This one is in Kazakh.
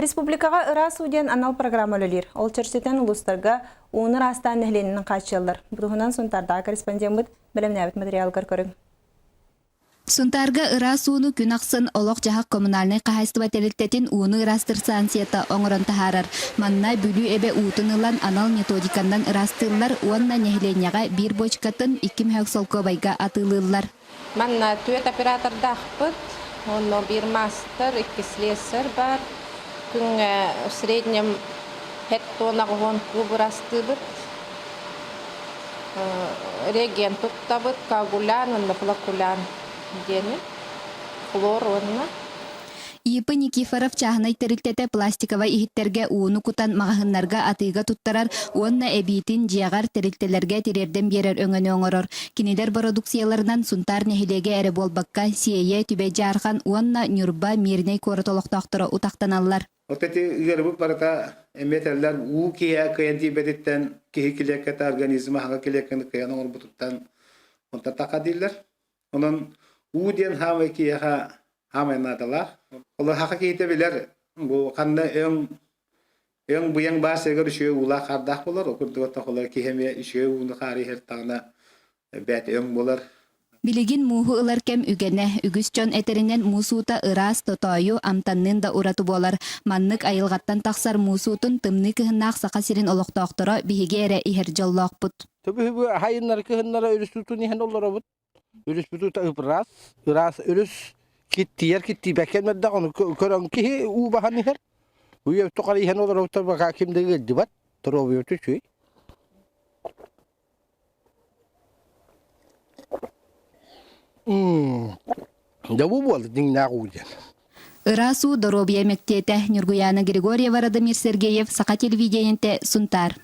Республикаға ыра суден анал программалылыр. Ол чырсетен улустарға уыныр астан нәхленінің қачылыр. Бұтығынан сонтарда корреспондент бұд білімнәбіт материалғыр көрің. Сунтарга ыра сууну күн аксын олох жахак коммунальный кахайстыба телектетин ууну ырастыр станцията оңорон тахарар. Манна бүлүү эбе уутунылан анал методикандан ырастыылар уанна нехленяга бир бочкатын 2 мөһөк солкобайга атылыылар. Манна түет оператордахпыт, онно бир мастер, 2 слесарь бар. Күн в среднем хеттона гонку ырастыбыт. Реген туттабыт, коагулян, онно флокулян. Дені, хлор онна. Ипы Никифоров чахнай терилтете пластиковай ихиттерге ууну кутан мағahыннарга атыга туттарар, онна эбитин жиягар терилтелерге тирерден берер өңөнө оңорор. Кинилер продукцияларынан сунтар нехилеге эре болбакка сие түбе жархан онна нюрба мирней коротолоктоктора утактаналлар. Отети игербу парата эметерлер уу кия кыянти бедеттен кихикилекет организма хага килекен кыян орбутуттан онта такадиллер. Онон уден хамай кия хамай надалар. Олар хака кийте билер. Бу канда эң буяң басыгыр шөй ула кардак болар. Окурдугата олар кихеме шөй уны кари хертагына бет эң болар. Билигин муһу ылар кем үгене, үгүс чон этеринен мусуута ырас тотою амтаннын да ураты болар. Маннык айылгаттан таксар мусуутун тымны кыһыннаах сака сирин олохтоохторо биһиге эре ихер жоллоохпут. Төбү хайыннар кыһыннара өрүстүтүн иһен олоробут. Өрүс бүтүт ырас өрүс киттиер китти бекемедде оны көрөн ки у бахан ихер. Уйө токар иһен олоробут бака кимдеги дибат торобу төчүй. Дабу бол диңнагуҗа. Ырасу доробия мектете Нюргуяна Григорьева Радомир Сергеев Сака телевидениенте Сунтар.